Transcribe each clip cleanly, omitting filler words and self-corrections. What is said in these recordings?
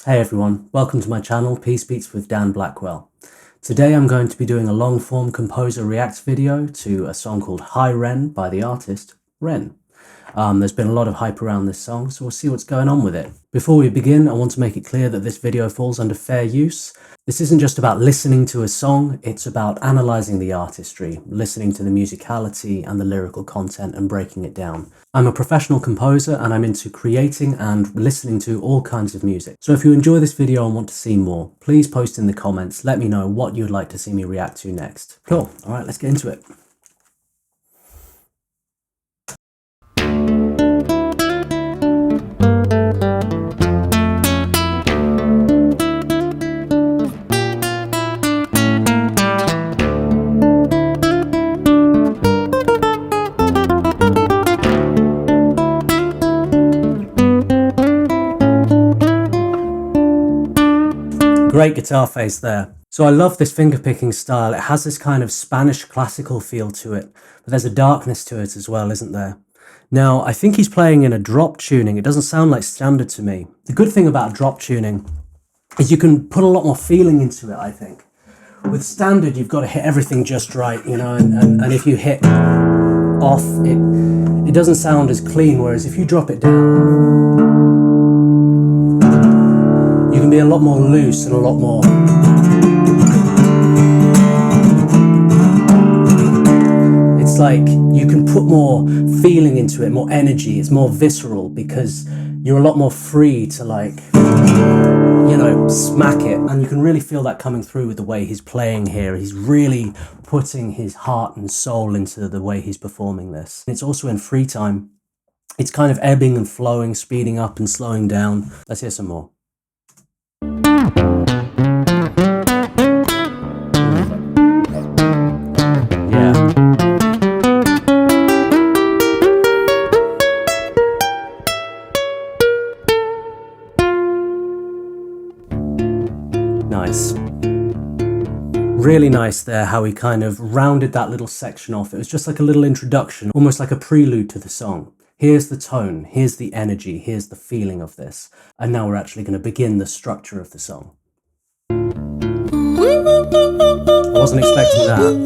Hey everyone, welcome to my channel, Peace Beats with Dan Blackwell. Today I'm going to be doing a long-form composer react video to a song called Hi Ren by the artist Ren. There's been a lot of hype around this song, so we'll see what's going on with it. Before we begin, I want to make it clear that this video falls under fair use. This isn't just about listening to a song, it's about analysing the artistry, listening to the musicality and the lyrical content and breaking it down. I'm a professional composer and I'm into creating and listening to all kinds of music. So if you enjoy this video and want to see more, please post in the comments, let me know what you'd like to see me react to next. Cool, alright, let's get into it. Great guitar face there. So I love this fingerpicking style. It has this kind of Spanish classical feel to it, but there's a darkness to it as well, isn't there? Now, I think he's playing in a drop tuning. It doesn't sound like standard to me. The good thing about drop tuning is you can put a lot more feeling into it, I think. With standard, you've got to hit everything just right, you know, and if you hit off, it doesn't sound as clean, whereas if you drop it down, you can be a lot more loose and a lot more. It's like you can put more feeling into it, more energy. It's more visceral because you're a lot more free to, like, you know, smack it. And you can really feel that coming through with the way he's playing here. He's really putting his heart and soul into the way he's performing this. It's also in free time. It's kind of ebbing and flowing, speeding up and slowing down. Let's hear some more. Nice. Really nice there how he kind of rounded that little section off. It was just like a little introduction, almost like a prelude to the song. Here's the tone, here's the energy, here's the feeling of this. And now we're actually going to begin the structure of the song. I wasn't expecting that.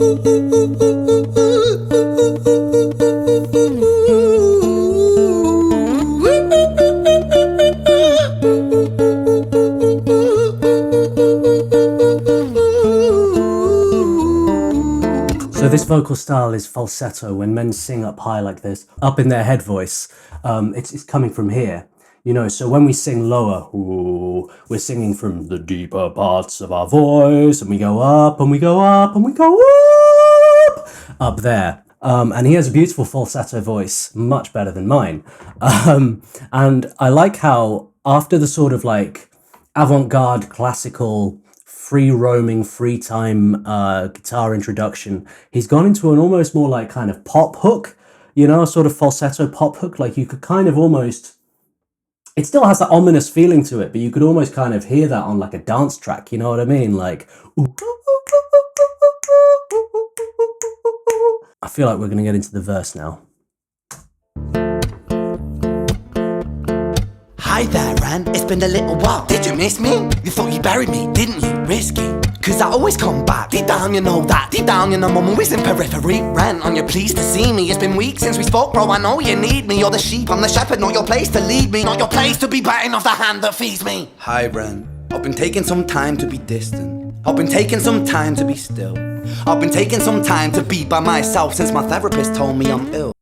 So this vocal style is falsetto. When men sing up high like this, up in their head voice, it's coming from here. You know, so when we sing lower, ooh, we're singing from the deeper parts of our voice, and we go up, and we go up, and we go up there. And he has a beautiful falsetto voice, much better than mine. And I like how after the sort of like avant-garde classical free-roaming, free-time guitar introduction, he's gone into an almost more like kind of pop hook, you know, a sort of falsetto pop hook. Like you could kind of almost, it still has that ominous feeling to it, but you could almost kind of hear that on like a dance track, you know what I mean? Like, I feel like we're going to get into the verse now. Hi there, Ren, it's been a little while. Did you miss me? You thought you buried me, didn't you? Risky, cause I always come back. Deep down you know that, deep down you know I'm always in periphery. Ren, are you pleased to see me? It's been weeks since we spoke, bro, I know you need me. You're the sheep, I'm the shepherd, not your place to lead me. Not your place to be biting off the hand that feeds me. Hi Ren, I've been taking some time to be distant. I've been taking some time to be still. I've been taking some time to be by myself since my therapist told me I'm ill.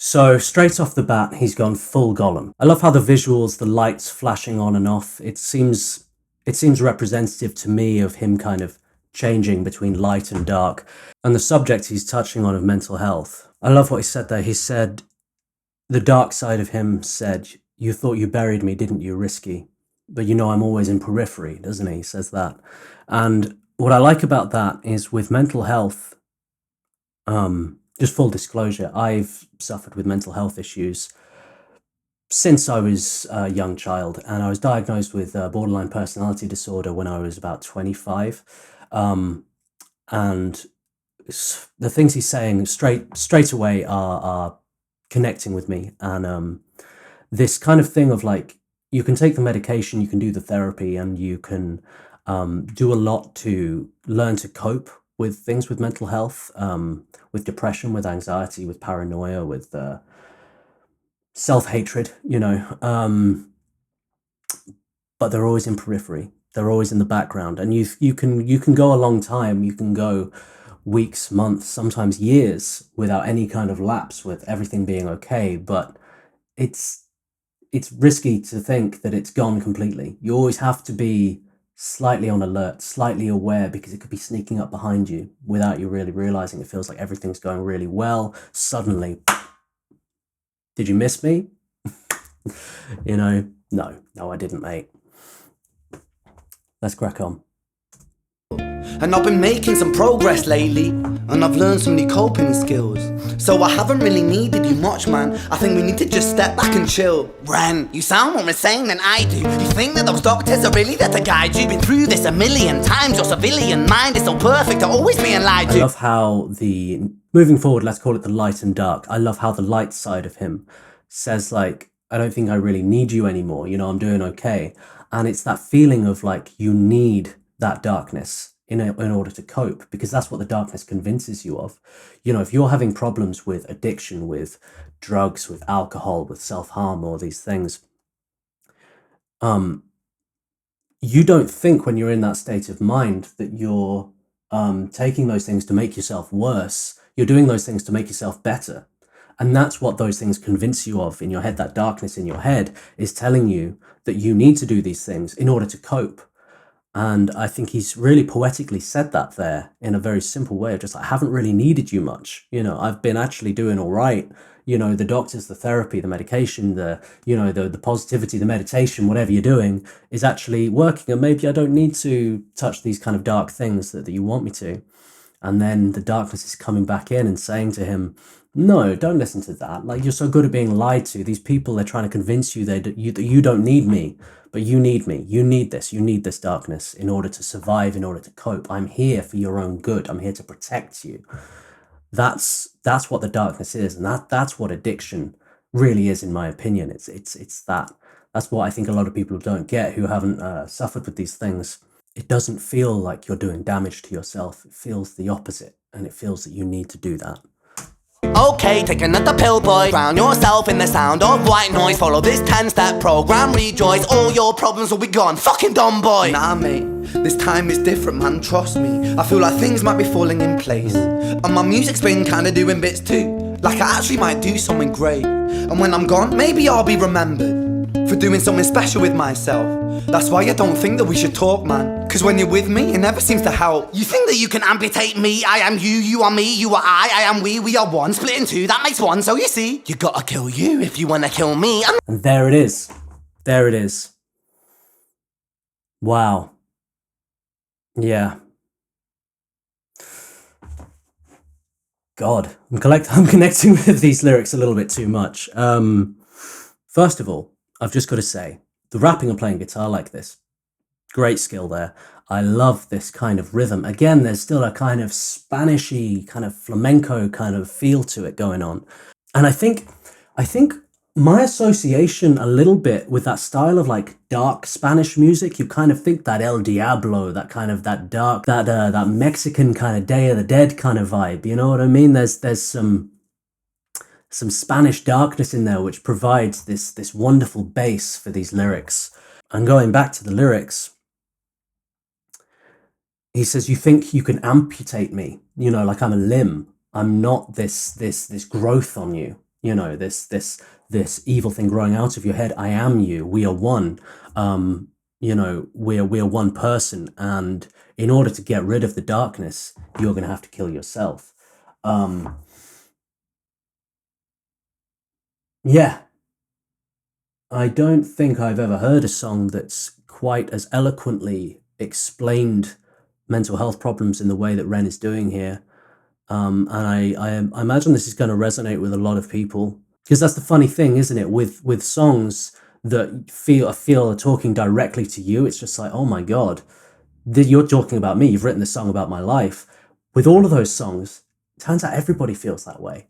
So straight off the bat, he's gone full Gollum. I love how the visuals, the lights flashing on and off, it seems representative to me of him kind of changing between light and dark, and the subject he's touching on of mental health. I love what he said there. He said, the dark side of him said, you thought you buried me, didn't you, Risky? But you know I'm always in periphery, doesn't he? He says that. And what I like about that is with mental health, just full disclosure, I've suffered with mental health issues since I was a young child, and I was diagnosed with borderline personality disorder when I was about 25. And the things he's saying straight away are connecting with me, and this kind of thing of like you can take the medication, you can do the therapy, and you can do a lot to learn to cope with things with mental health, with depression, with anxiety, with paranoia, with self-hatred, but they're always in periphery. They're always in the background, and you can go a long time. You can go weeks, months, sometimes years without any kind of lapse, with everything being okay. But it's risky to think that it's gone completely. You always have to be slightly on alert, slightly aware, because it could be sneaking up behind you without you really realizing. It feels like everything's going really well. Suddenly, did you miss me? No, I didn't, mate. Let's crack on. And I've been making some progress lately, and I've learned some new coping skills. So I haven't really needed you much, man. I think we need to just step back and chill. Ren, you sound more insane than I do. You think that those doctors are really there to guide you? Been through this a million times. Your civilian mind is so perfect to always being lied to. I love how moving forward, let's call it the light and dark. I love how the light side of him says, like, I don't think I really need you anymore. I'm doing okay. And it's that feeling of like you need that darkness in order to cope, because that's what the darkness convinces you of. If you're having problems with addiction, with drugs, with alcohol, with self-harm, all these things, you don't think when you're in that state of mind that you're taking those things to make yourself worse. You're doing those things to make yourself better. And that's what those things convince you of in your head. That darkness in your head is telling you that you need to do these things in order to cope. And I think he's really poetically said that there in a very simple way of just, I haven't really needed you much. I've been actually doing all right. The doctors, the therapy, the medication, the positivity, the meditation, whatever you're doing is actually working. And maybe I don't need to touch these kind of dark things that you want me to. And then the darkness is coming back in and saying to him, no, don't listen to that. Like, you're so good at being lied to. These people are trying to convince you that you don't need me, but you need me. You need this. You need this darkness in order to survive, in order to cope. I'm here for your own good. I'm here to protect you. That's what the darkness is, and that's what addiction really is, in my opinion. It's that. That's what I think a lot of people don't get, who haven't suffered with these things. It doesn't feel like you're doing damage to yourself. It feels the opposite, and it feels that you need to do that. Okay, take another pill, boy. Drown yourself in the sound of white noise. Follow this 10-step program, rejoice. All your problems will be gone. Fucking dumb boy. Nah, mate, this time is different, man. Trust me. I feel like things might be falling in place, and my music's been kinda doing bits too. Like I actually might do something great, and when I'm gone, maybe I'll be remembered for doing something special with myself. That's why I don't think that we should talk, man. Cause when you're with me, it never seems to help. You think that you can amputate me? I am you, you are me, you are I am we are one. Split in two, that makes one. So you see, you gotta kill you if you wanna kill me. And there it is. There it is. Wow. Yeah. God, I'm connecting with these lyrics a little bit too much. First of all, I've just got to say, the rapping and playing guitar like this, great skill there. I love this kind of rhythm. Again, there's still a kind of Spanishy, kind of flamenco kind of feel to it going on. And I think my association a little bit with that style of like dark Spanish music, you kind of think that El Diablo, that kind of that dark, that Mexican kind of Day of the Dead kind of vibe. You know what I mean? There's some Spanish darkness in there, which provides this wonderful base for these lyrics. And going back to the lyrics, he says, you think you can amputate me, like I'm a limb. I'm not this growth on you, this evil thing growing out of your head. I am you. We are one. We're one person. And in order to get rid of the darkness, you're going to have to kill yourself. Yeah. I don't think I've ever heard a song that's quite as eloquently explained mental health problems in the way that Ren is doing here. And I imagine this is going to resonate with a lot of people, because that's the funny thing, isn't it? With songs that feel are talking directly to you, it's just like, oh my God, you're talking about me. You've written this song about my life. With all of those songs, it turns out everybody feels that way,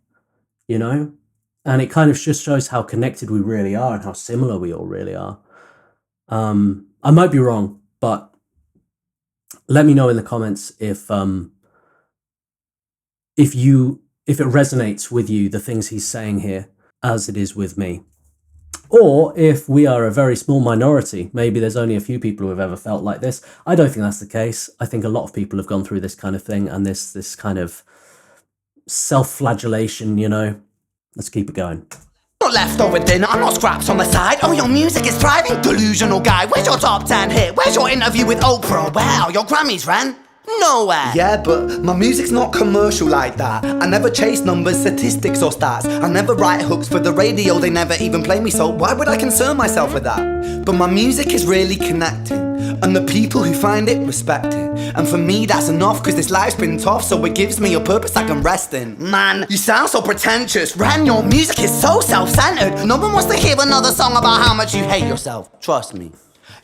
And it kind of just shows how connected we really are and how similar we all really are. I might be wrong, but let me know in the comments if if it resonates with you, the things he's saying here, as it is with me. Or if we are a very small minority, maybe there's only a few people who have ever felt like this. I don't think that's the case. I think a lot of people have gone through this kind of thing and this kind of self-flagellation, you know. Let's keep it going. Not leftover dinner, I'm not scraps on the side. Oh, your music is thriving, delusional guy. Where's your top 10 hit? Where's your interview with Oprah? Wow, your Grammys ran nowhere. Yeah, but my music's not commercial like that. I never chase numbers, statistics or stats. I never write hooks for the radio, they never even play me, so why would I concern myself with that? But my music is really connecting, and the people who find it respect it. And for me that's enough, cause this life's been tough, so it gives me a purpose I can rest in. Man, you sound so pretentious. Ren, your music is so self-centered. No one wants to hear another song about how much you hate yourself. Trust me.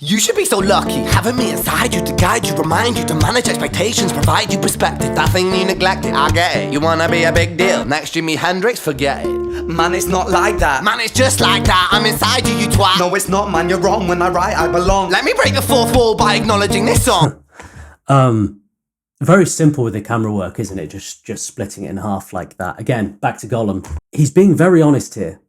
You should be so lucky, having me inside you to guide you, remind you to manage expectations, provide you perspective. That thing you neglected, I get it. You wanna be a big deal, next Jimi Hendrix, forget it. Man, it's not like that. Man, it's just like that, I'm inside you, you twat. No, it's not, man, you're wrong. When I write, I belong. Let me break the fourth wall by acknowledging this song. Very simple with the camera work, isn't it? Just splitting it in half like that. Again, back to Gollum. He's being very honest here,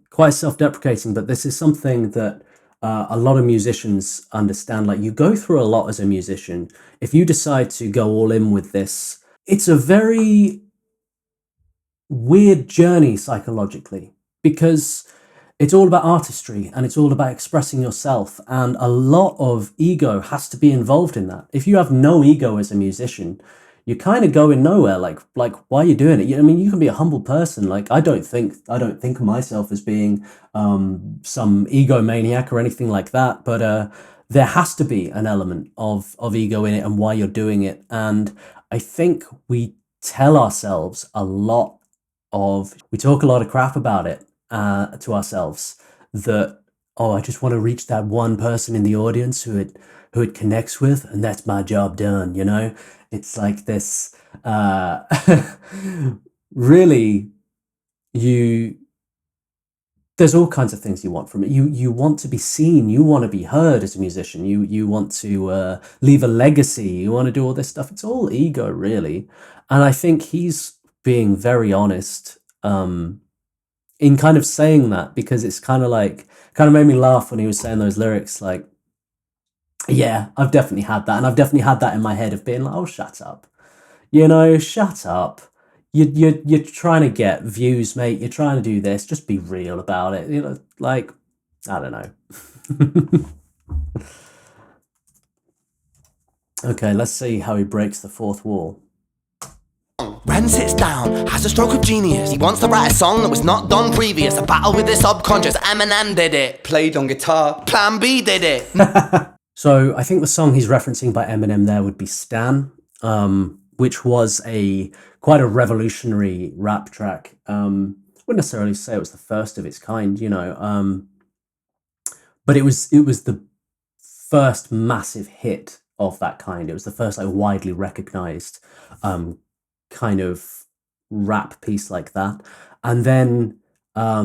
quite self-deprecating, but this is something that a lot of musicians understand. Like, you go through a lot as a musician. If you decide to go all in with this, it's a very weird journey psychologically, because it's all about artistry and it's all about expressing yourself, and a lot of ego has to be involved in that. If you have no ego as a musician, you kind of go in nowhere. Like why are you doing it? I mean, you can be a humble person. Like, I don't think of myself as being some egomaniac or anything like that, but there has to be an element of ego in it and why you're doing it. And I think we tell ourselves we talk a lot of crap about it to ourselves, that, oh, I just want to reach that one person in the audience who it connects with, and that's my job done, you know? It's like this, really, there's all kinds of things you want from it. You want to be seen, you want to be heard as a musician, you want to leave a legacy, you want to do all this stuff. It's all ego, really. And I think he's being very honest in kind of saying that, because it's kind of made me laugh when he was saying those lyrics, like, yeah, I've definitely had that, and I've definitely had that in my head of being like, oh, shut up, you know, shut up. You're trying to get views, mate. You're trying to do this. Just be real about it. You know, like, I don't know. Okay, let's see how he breaks the fourth wall. Ren sits down, has a stroke of genius. He wants to write a song that was not done previous. A battle with his subconscious. Eminem did it. Played on guitar. Plan B did it. So I think the song he's referencing by Eminem there would be Stan, which was quite a revolutionary rap track. Wouldn't necessarily say it was the first of its kind, you know, but it was the first massive hit of that kind. It was the first, like, widely recognized kind of rap piece like that. And then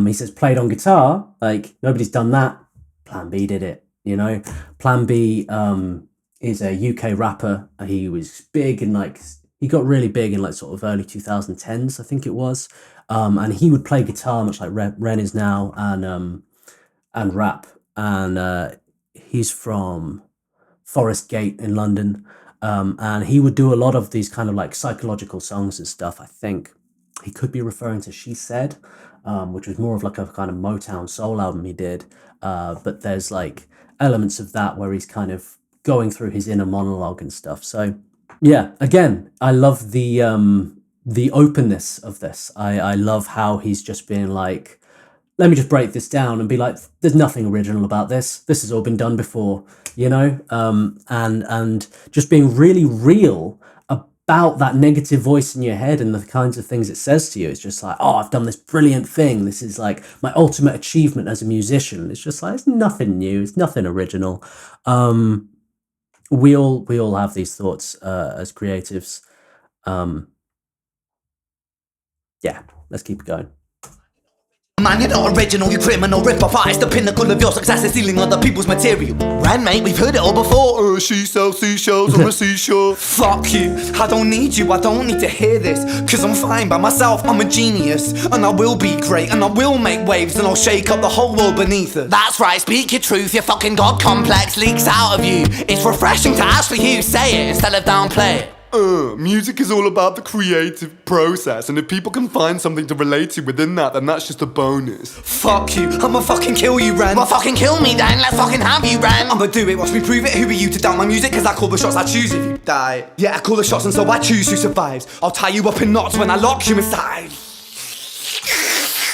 he says played on guitar, like, nobody's done that. Plan B did it, you know. Plan B is a UK rapper. He was big in, like, he got really big in, like, sort of early 2010s, I think it was. And he would play guitar much like Ren is now, and rap. And he's from Forest Gate in London. And he would do a lot of these kind of, like, psychological songs and stuff. I think he could be referring to She Said, which was more of like a kind of Motown soul album he did. But there's, like, elements of that where he's kind of going through his inner monologue and stuff. So yeah, again, I love the openness of this. I love how he's just being like, let me just break this down and be like, there's nothing original about this. This has all been done before, you know? And just being really real about that negative voice in your head and the kinds of things it says to you. It's just like, oh, I've done this brilliant thing. This is like my ultimate achievement as a musician. It's just like, it's nothing new. It's nothing original. We all have these thoughts as creatives. Yeah, let's keep it going. Man, you're not original, you criminal rip-off artist. The pinnacle of your success is stealing other people's material. Ren, mate, we've heard it all before. She sells seashells on the seashore. Fuck you, I don't need you, I don't need to hear this. Cause I'm fine by myself, I'm a genius. And I will be great, and I will make waves. And I'll shake up the whole world beneath us. That's right, speak your truth, your fucking god complex leaks out of you. It's refreshing to actually hear you say it instead of downplay it. Music is all about the creative process, and if people can find something to relate to within that, then that's just a bonus. Fuck you, I'ma fucking kill you, Ren. Well, fucking kill me then, let's fucking have you, Ren. I'ma do it, watch me prove it. Who are you to doubt my music? Cause I call the shots, I choose if you die. Yeah, I call the shots and so I choose who survives. I'll tie you up in knots when I lock you inside.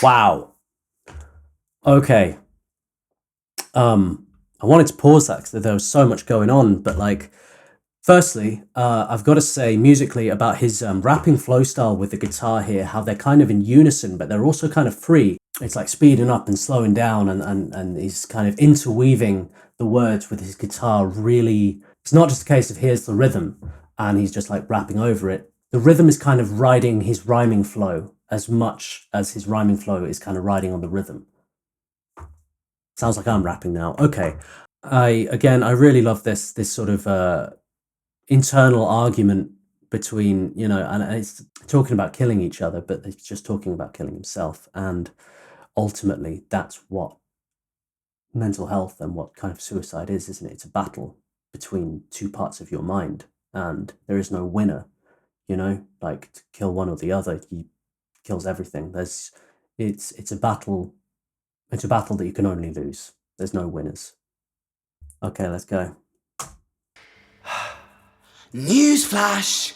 Wow. Okay. I wanted to pause that because there was so much going on, but like, firstly, I've got to say musically about his rapping flow style with the guitar here, how they're kind of in unison, but they're also kind of free. It's like speeding up and slowing down, and he's kind of interweaving the words with his guitar. Really, it's not just a case of here's the rhythm and he's just like rapping over it. The rhythm is kind of riding his rhyming flow as much as his rhyming flow is kind of riding on the rhythm. Sounds like I'm rapping now. Okay. I really love this sort of internal argument between, you know, and it's talking about killing each other, but he's just talking about killing himself. And ultimately, that's what mental health and what kind of suicide is, isn't it? It's a battle between two parts of your mind, and there is no winner, you know, like to kill one or the other, he kills everything. It's a battle. It's a battle that you can only lose. There's no winners. Okay, let's go. Newsflash!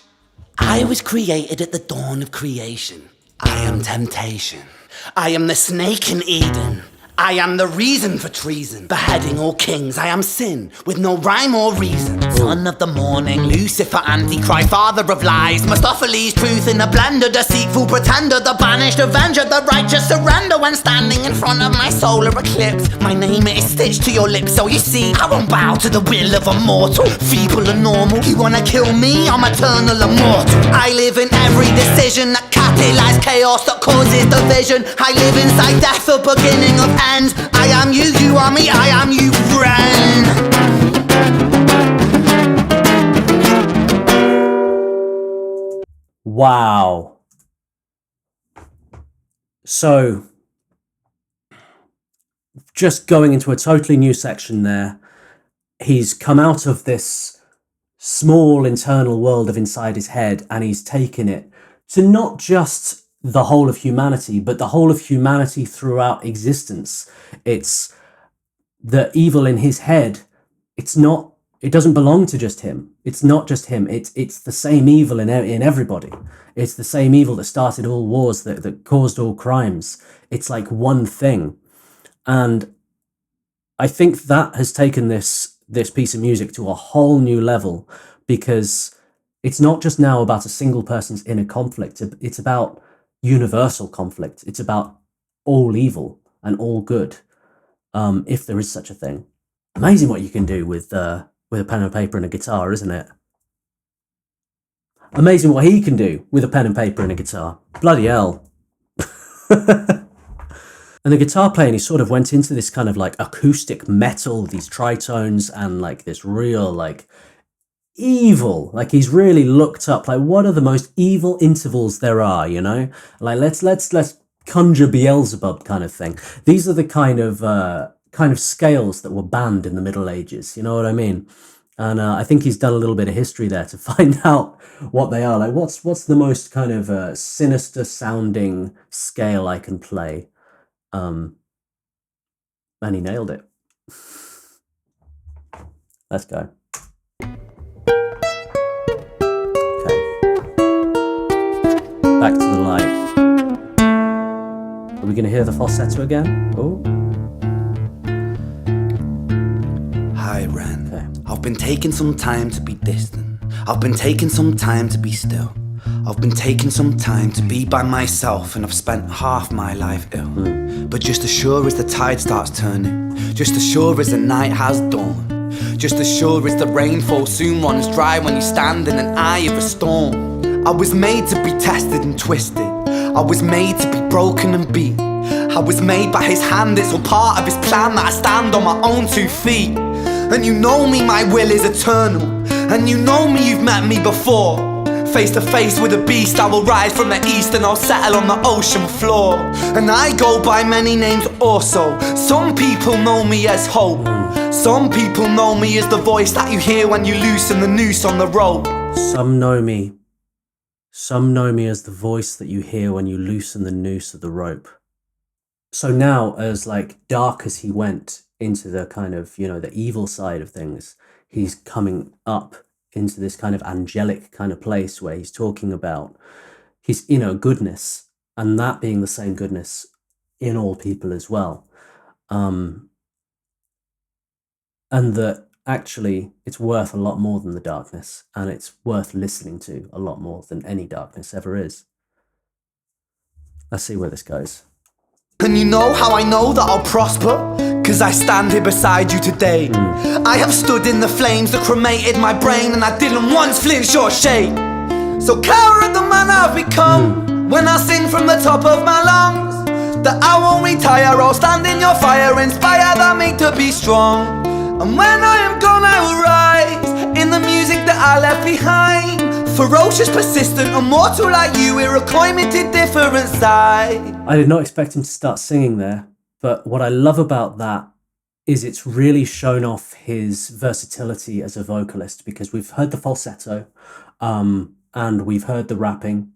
I was created at the dawn of creation. I am temptation. I am the snake in Eden. I am the reason for treason. Beheading all kings, I am sin, with no rhyme or reason. Son of the morning, Lucifer, Antichrist, father of lies. Mustopheles, truth in a blender, deceitful pretender, the banished avenger, the righteous surrender when standing in front of my solar eclipse. My name is stitched to your lips, so you see, I won't bow to the will of a mortal. Feeble and normal, you wanna kill me, I'm eternal immortal. I live in every decision that catalyzes chaos, that causes division. I live inside death, the beginning of end. I am you, you are me, I am you, Ren. Wow. So, just going into a totally new section there, he's come out of this small internal world of inside his head, and he's taken it to not just the whole of humanity, but the whole of humanity throughout existence. It's the evil in his head. It doesn't belong to just him. It's not just him. It's the same evil in everybody. It's the same evil that started all wars, that caused all crimes. It's like one thing. And I think that has taken this piece of music to a whole new level, because it's not just now about a single person's inner conflict. It's about universal conflict. It's about all evil and all good, if there is such a thing. Amazing what you can do with a pen and paper and a guitar, isn't it? Amazing what he can do with a pen and paper and a guitar. Bloody hell. And the guitar playing, he sort of went into this kind of like acoustic metal, these tritones, and like this real like evil, like he's really looked up like what are the most evil intervals there are, you know, like let's conjure Beelzebub kind of thing. These are the kind of scales that were banned in the Middle Ages, you know what I mean? And I think he's done a little bit of history there to find out what they are. Like what's the most kind of sinister sounding scale I can play, and he nailed it. Let's go. Back to the light. Are we going to hear the falsetto again? Oh. Hi Ren. Okay. I've been taking some time to be distant. I've been taking some time to be still. I've been taking some time to be by myself, and I've spent half my life ill. But just as sure as the tide starts turning, just as sure as the night has dawned, just as sure as the rainfall soon runs dry when you stand in an eye of a storm. I was made to be tested and twisted. I was made to be broken and beat. I was made by his hand, it's all part of his plan that I stand on my own 2 feet. And you know me, my will is eternal. And you know me, you've met me before. Face to face with a beast, I will rise from the east and I'll settle on the ocean floor. And I go by many names also. Some people know me as hope. Some people know me as the voice that you hear when you loosen the noose on the rope. Some know me. Some know me as the voice that you hear when you loosen the noose of the rope. So now, as like dark as he went into the kind of, you know, the evil side of things, he's coming up into this kind of angelic kind of place where he's talking about his inner goodness, and that being the same goodness in all people as well. And that actually it's worth a lot more than the darkness, and it's worth listening to a lot more than any darkness ever is. Let's see where this goes. And you know how I know that I'll prosper? Cause I stand here beside you today. I have stood in the flames that cremated my brain, and I didn't once flinch or shake. So coward the man I've become, when I sing from the top of my lungs, that I won't retire, I'll stand in your fire, inspire that me to be strong. And when I am gone I will rise, in the music that I left behind. Ferocious, persistent, immortal like you, we're a climate different side. I did not expect him to start singing there, but what I love about that is it's really shown off his versatility as a vocalist, because we've heard the falsetto and we've heard the rapping,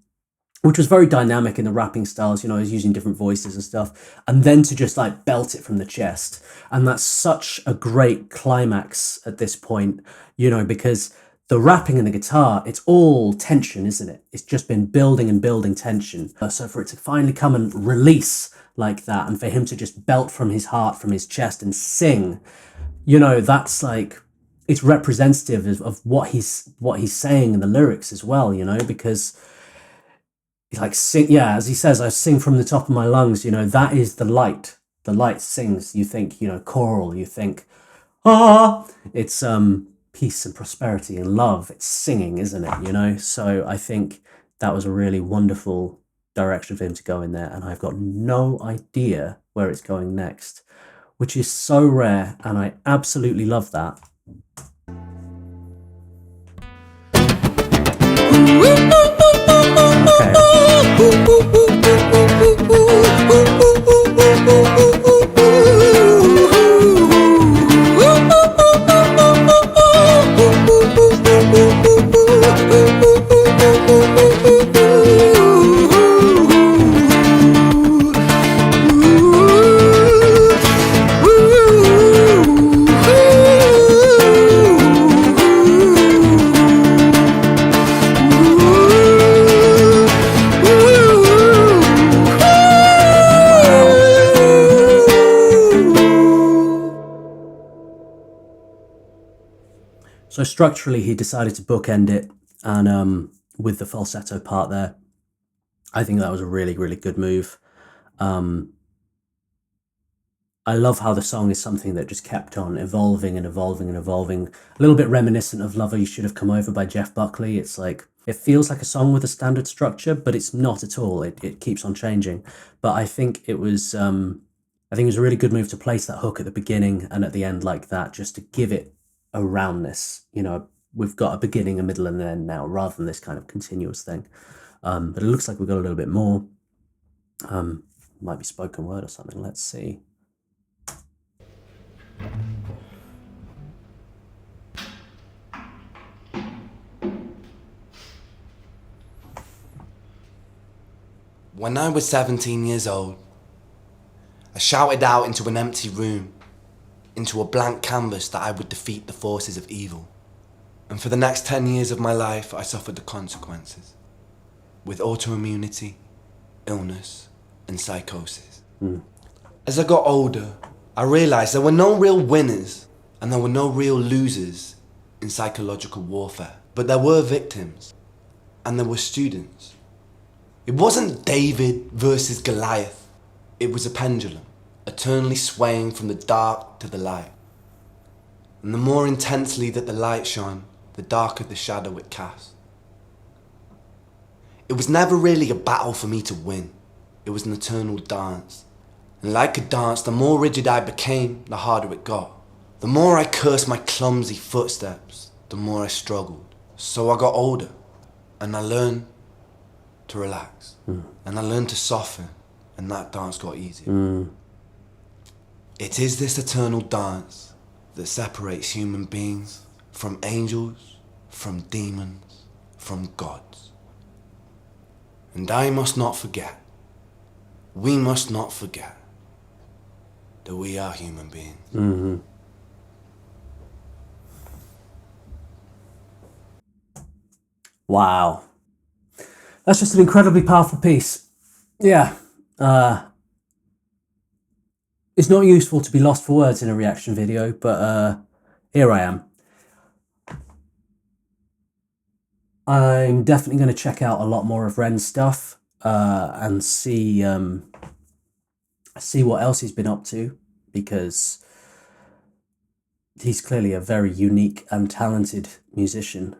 which was very dynamic in the rapping styles, you know, he's using different voices and stuff, and then to just like belt it from the chest. And that's such a great climax at this point, you know, because the rapping and the guitar, it's all tension, isn't it? It's just been building and building tension. So for it to finally come and release like that, and for him to just belt from his heart, from his chest, and sing, you know, that's like, it's representative of what he's saying in the lyrics as well, you know, because like sing, yeah, as he says, I sing from the top of my lungs, you know, that is the light. The light sings. You think, you know, choral, you think, it's peace and prosperity and love. It's singing, isn't it? You know, so I think that was a really wonderful direction for him to go in there, and I've got no idea where it's going next, which is so rare, and I absolutely love that. So structurally, he decided to bookend it, and with the falsetto part there, I think that was a really, really good move. I love how the song is something that just kept on evolving and evolving and evolving. A little bit reminiscent of Lover You Should Have Come Over by Jeff Buckley. It's like, it feels like a song with a standard structure, but it's not at all. It keeps on changing. But I think it was a really good move to place that hook at the beginning and at the end like that, just to give it a roundness. You know, we've got a beginning, a middle, and an end now, rather than this kind of continuous thing. But it looks like we've got a little bit more. Might be spoken word or something. Let's see. When I was 17 years old, I shouted out into an empty room, into a blank canvas, that I would defeat the forces of evil. And for the next 10 years of my life, I suffered the consequences, with autoimmunity, illness, and psychosis. As I got older, I realized there were no real winners and there were no real losers in psychological warfare, but there were victims and there were students. It wasn't David versus Goliath. It was a pendulum, eternally swaying from the dark to the light. And the more intensely that the light shone, the darker the shadow it cast. It was never really a battle for me to win. It was an eternal dance, And like a dance, the more rigid I became, the harder it got. The more I cursed my clumsy footsteps, the more I struggled. So I got older, and I learned to relax. And I learned to soften, and that dance got easier. It is this eternal dance that separates human beings from angels, from demons, from gods. And I must not forget, we must not forget, that we are human beings. Wow. That's just an incredibly powerful piece. Yeah. It's not useful to be lost for words in a reaction video, but here I am. I'm definitely going to check out a lot more of Ren's stuff and see what else he's been up to, because he's clearly a very unique and talented musician.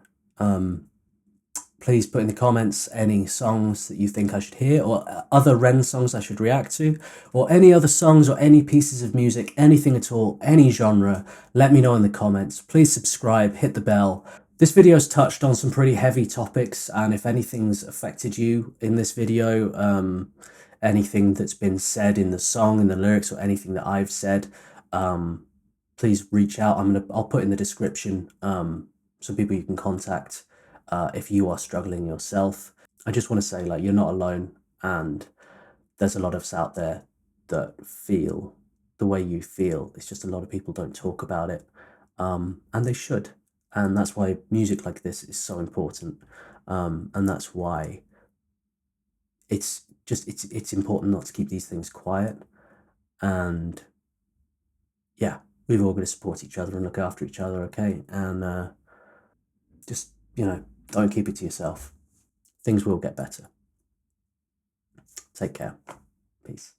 Please put in the comments any songs that you think I should hear, or other Ren songs I should react to, or any other songs or any pieces of music, anything at all, any genre. Let me know in the comments. Please subscribe, hit the bell. This video's touched on some pretty heavy topics, and if anything's affected you in this video, anything that's been said in the song, in the lyrics, or anything that I've said, please reach out. I'll put in the description some people you can contact if you are struggling yourself. I just want to say, like, you're not alone, and there's a lot of us out there that feel the way you feel. It's just a lot of people don't talk about it, and they should. And that's why music like this is so important, and that's why it's important not to keep these things quiet. And yeah, we've all got to support each other and look after each other, okay? And just, don't keep it to yourself. Things will get better. Take care. Peace.